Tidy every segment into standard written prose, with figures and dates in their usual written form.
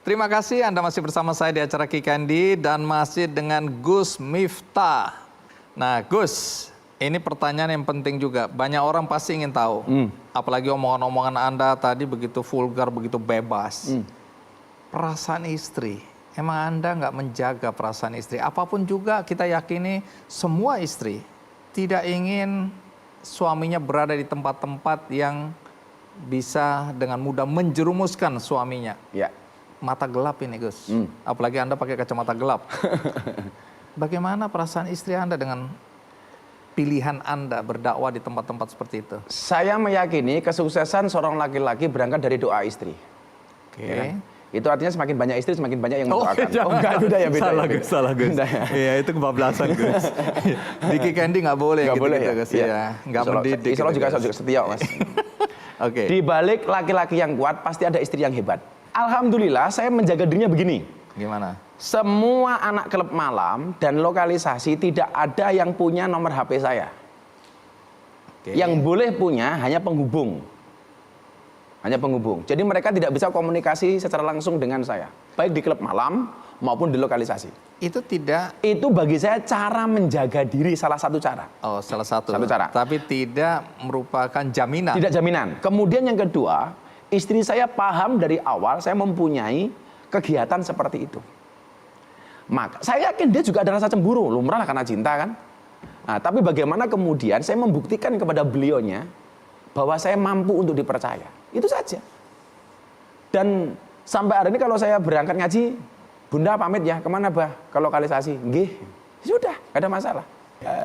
Terima kasih Anda masih bersama saya di acara Kikandi dan masih dengan Gus Miftah. Nah Gus, ini pertanyaan yang penting juga. Banyak orang pasti ingin tahu. Apalagi omongan-omongan Anda tadi begitu vulgar, begitu bebas. Perasaan istri, emang Anda nggak menjaga perasaan istri? Apapun juga kita yakini semua istri tidak ingin suaminya berada di tempat-tempat yang bisa dengan mudah menjerumuskan suaminya. Ya. Mata gelap ini Gus, apalagi Anda pakai kacamata gelap. Bagaimana perasaan istri Anda dengan pilihan Anda berdakwah di tempat-tempat seperti itu? Saya meyakini kesuksesan seorang laki-laki berangkat dari doa istri. Oke. Ya. Itu artinya semakin banyak istri, semakin banyak yang mendoakan. Oh enggak, beda ya, beda. Salah ya, beda. Gus, salah Gus. Iya itu kebablasan Gus. Di Kikandi nggak boleh Nggak gitu, boleh gitu ya? Gus. Ya. Nggak mendidik. Insya Allah gitu, juga Gus. setia Mas. Oke. Di balik laki-laki yang kuat pasti ada istri yang hebat. Alhamdulillah saya menjaga dirinya begini. Gimana? Semua anak klub malam dan lokalisasi tidak ada yang punya nomor HP saya. Oke. Yang boleh punya hanya penghubung. Hanya penghubung. Jadi mereka tidak bisa komunikasi secara langsung dengan saya. Baik di klub malam maupun di lokalisasi. Itu tidak. Itu bagi saya cara menjaga diri, salah satu cara. Oh salah satu. Satu cara. Tapi tidak merupakan jaminan. Tidak jaminan. Kemudian yang kedua, istri saya paham dari awal saya mempunyai kegiatan seperti itu. Maka saya yakin dia juga ada rasa cemburu, lumrah lah karena cinta kan. Nah, tapi bagaimana kemudian saya membuktikan kepada beliaunya bahwa saya mampu untuk dipercaya. Itu saja. Dan sampai hari ini kalau saya berangkat ngaji, Bunda pamit ya, kemana bah? Ke lokalisasi. Nggih. Sudah, nggak ada masalah.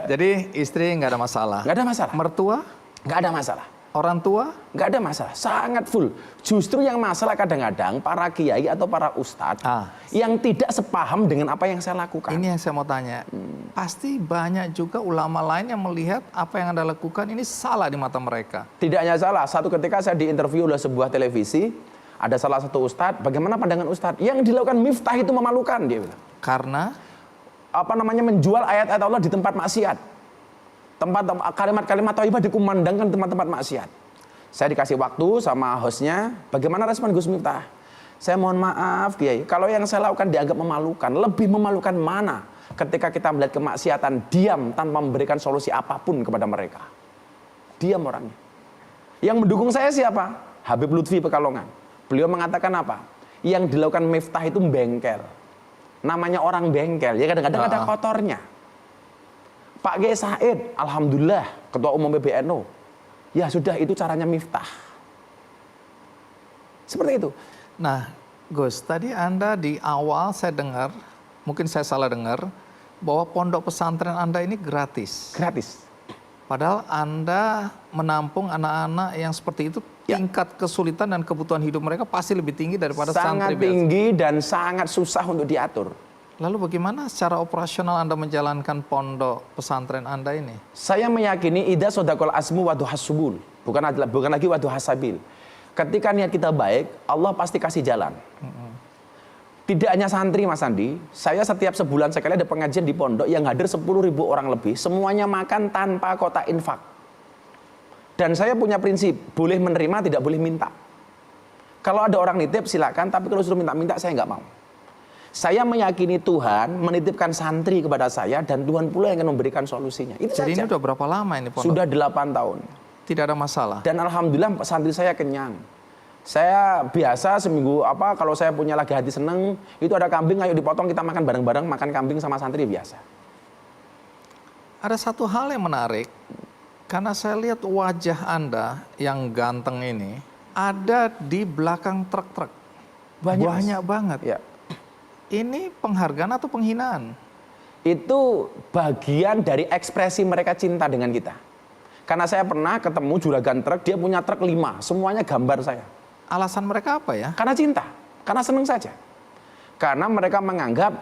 Jadi istri nggak ada masalah. Nggak ada masalah. Mertua? Nggak ada masalah. Orang tua? Nggak ada masalah, sangat full. Justru yang masalah kadang-kadang para kiai atau para ustadz yang tidak sepaham dengan apa yang saya lakukan. Ini yang saya mau tanya. Pasti banyak juga ulama lain yang melihat apa yang Anda lakukan ini salah di mata mereka. Tidak hanya salah, satu ketika saya diinterview oleh sebuah televisi, ada salah satu ustadz, bagaimana pandangan ustadz? Yang dilakukan Miftah itu memalukan, dia bilang. Karena? Menjual ayat-ayat Allah di tempat maksiat. Kalimat-kalimat thayyibah dikumandangkan tempat-tempat maksiat. Saya dikasih waktu sama hostnya, bagaimana respon Gus Miftah? Saya mohon maaf Kiai, kalau yang saya lakukan dianggap memalukan, lebih memalukan mana ketika kita melihat kemaksiatan, diam tanpa memberikan solusi apapun kepada mereka. Diam orangnya. Yang mendukung saya siapa? Habib Lutfi Pekalongan. Beliau mengatakan apa? Yang dilakukan Miftah itu bengkel. Namanya orang bengkel, ya kadang-kadang ada kotornya. Pak Kiai Said, alhamdulillah, Ketua Umum PBNU. Ya sudah, itu caranya Miftah. Seperti itu. Nah, Gus, tadi Anda di awal saya dengar, mungkin saya salah dengar, bahwa pondok pesantren Anda ini gratis. Gratis. Padahal Anda menampung anak-anak yang seperti itu, tingkat kesulitan dan kebutuhan hidup mereka pasti lebih tinggi daripada santri biasa. Sangat tinggi dan sangat susah untuk diatur. Lalu bagaimana secara operasional Anda menjalankan pondok pesantren Anda ini? Saya meyakini idza sodaqal asmu wa duhasubul. Bukan lagi wa duhasabil. Ketika niat kita baik, Allah pasti kasih jalan. Tidak hanya santri Mas Andi, saya setiap sebulan sekali ada pengajian di pondok yang hadir 10.000 orang lebih, semuanya makan tanpa kotak infak. Dan saya punya prinsip, boleh menerima, tidak boleh minta. Kalau ada orang nitip silakan, tapi kalau suruh minta-minta saya nggak mau. Saya meyakini Tuhan menitipkan santri kepada saya dan Tuhan pula yang akan memberikan solusinya. Itu Jadi saja. ini udah berapa lama ini pondok? Sudah 8 tahun. Tidak ada masalah. Dan alhamdulillah santri saya kenyang. Saya biasa seminggu kalau saya punya lagi hati seneng, itu ada kambing ayo dipotong kita makan bareng-bareng, makan kambing sama santri biasa. Ada satu hal yang menarik, karena saya lihat wajah Anda yang ganteng ini ada di belakang truk-truk. Banyak banget. Ya. Ini penghargaan atau penghinaan? Itu bagian dari ekspresi mereka cinta dengan kita. Karena saya pernah ketemu juragan truk, dia punya truk 5, semuanya gambar saya. Alasan mereka apa ya? Karena cinta, karena senang saja. Karena mereka menganggap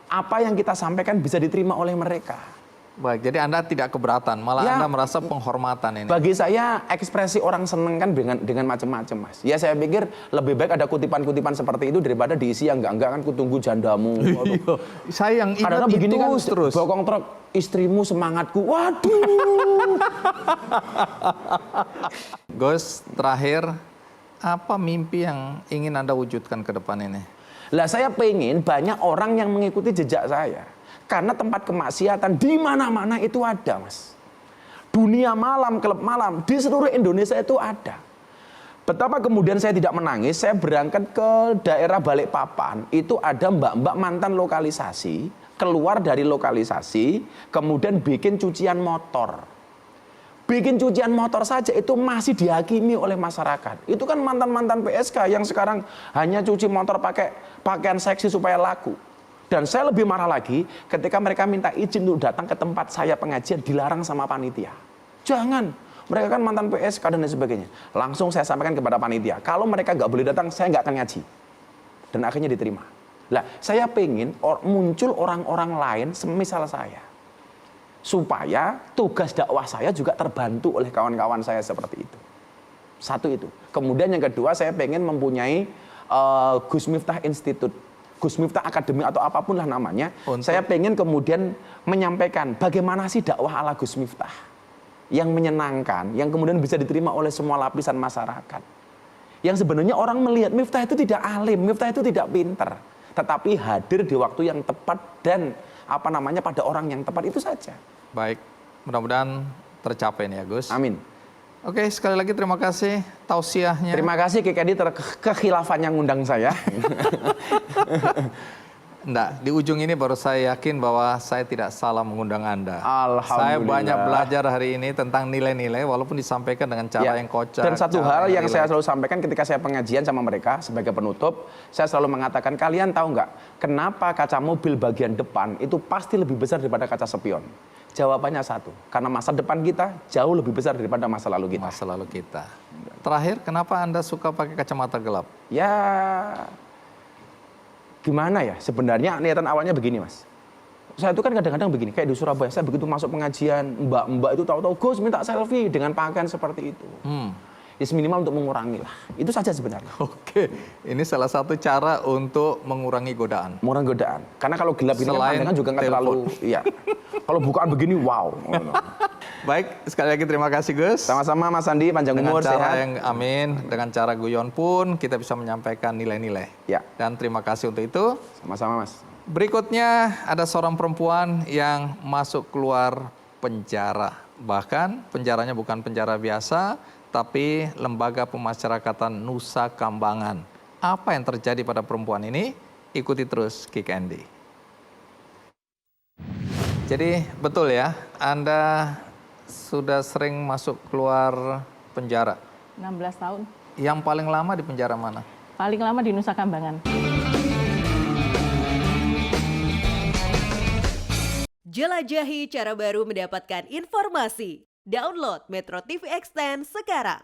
apa yang kita sampaikan bisa diterima oleh mereka. Baik, jadi Anda tidak keberatan, malah Ya, Anda merasa penghormatan ini. Bagi saya ekspresi orang seneng kan dengan macam-macam Mas. Ya saya pikir lebih baik ada kutipan-kutipan seperti itu daripada diisi yang enggak kan kutunggu jandamu. Saya yang ingat itu begini kan, terus. Bokong truk istrimu semangatku. Waduh. Gus, terakhir apa mimpi yang ingin Anda wujudkan ke depan ini? Lah saya pengen banyak orang yang mengikuti jejak saya. Karena tempat kemaksiatan di mana-mana itu ada, Mas. Dunia malam, klub malam, di seluruh Indonesia itu ada. Betapa kemudian saya tidak menangis, saya berangkat ke daerah Balikpapan, itu ada mbak-mbak mantan lokalisasi, keluar dari lokalisasi, kemudian bikin cucian motor. Bikin cucian motor saja itu masih dihakimi oleh masyarakat. Itu kan mantan-mantan PSK yang sekarang hanya cuci motor pakai pakaian seksi supaya laku. Dan saya lebih marah lagi ketika mereka minta izin untuk datang ke tempat saya pengajian dilarang sama panitia. Jangan, mereka kan mantan PSK dan lain sebagainya. Langsung saya sampaikan kepada panitia, kalau mereka nggak boleh datang, saya nggak akan ngaji. Dan akhirnya diterima. Lah, saya pengen muncul orang-orang lain semisal saya. Supaya tugas dakwah saya juga terbantu oleh kawan-kawan saya seperti itu. Satu itu. Kemudian yang kedua, saya pengen mempunyai Gus Miftah Institute. Gus Miftah Akademi atau apapun lah namanya, saya pengen kemudian menyampaikan bagaimana sih dakwah ala Gus Miftah yang menyenangkan, yang kemudian bisa diterima oleh semua lapisan masyarakat. Yang sebenarnya orang melihat Miftah itu tidak alim, Miftah itu tidak pintar, tetapi hadir di waktu yang tepat dan pada orang yang tepat itu saja. Baik, mudah-mudahan tercapai nih ya Gus. Amin. Oke, sekali lagi terima kasih tausiahnya. Terima kasih KKD kekhilafan yang ngundang saya. Enggak, di ujung ini baru saya yakin bahwa saya tidak salah mengundang Anda. Alhamdulillah. Saya banyak belajar hari ini tentang nilai-nilai walaupun disampaikan dengan cara yang kocak. Dan satu hal yang saya selalu sampaikan ketika saya pengajian sama mereka sebagai penutup, saya selalu mengatakan, kalian tahu nggak kenapa kaca mobil bagian depan itu pasti lebih besar daripada kaca spion? Jawabannya satu, karena masa depan kita jauh lebih besar daripada masa lalu kita. Masa lalu kita. Terakhir, kenapa Anda suka pakai kacamata gelap? Ya, gimana ya? Sebenarnya niatan awalnya begini, Mas. Saya itu kan kadang-kadang begini, kayak di Surabaya, saya begitu masuk pengajian, mbak-mbak itu tahu-tahu, Gus minta selfie dengan pakaian seperti itu. Ya minimal untuk mengurangi lah. Itu saja sebenarnya. Oke, ini salah satu cara untuk mengurangi godaan. Mengurangi godaan. Karena kalau gelap ini pandangan juga nggak terlalu, iya. Kalau bukaan begini, wow. Baik, sekali lagi terima kasih Gus. Sama-sama Mas Andi, panjang umur, sehat. Amin. Dengan cara guyon pun kita bisa menyampaikan nilai-nilai. Ya. Dan terima kasih untuk itu. Sama-sama Mas. Berikutnya ada seorang perempuan yang masuk keluar penjara. Bahkan penjaranya bukan penjara biasa, tapi Lembaga Pemasyarakatan Nusa Kambangan. Apa yang terjadi pada perempuan ini? Ikuti terus Kick Andy. Jadi betul ya, Anda sudah sering masuk keluar penjara. 16 tahun. Yang paling lama di penjara mana? Paling lama di Nusa Kambangan. Jelajahi cara baru mendapatkan informasi. Download Metro TV Extend sekarang.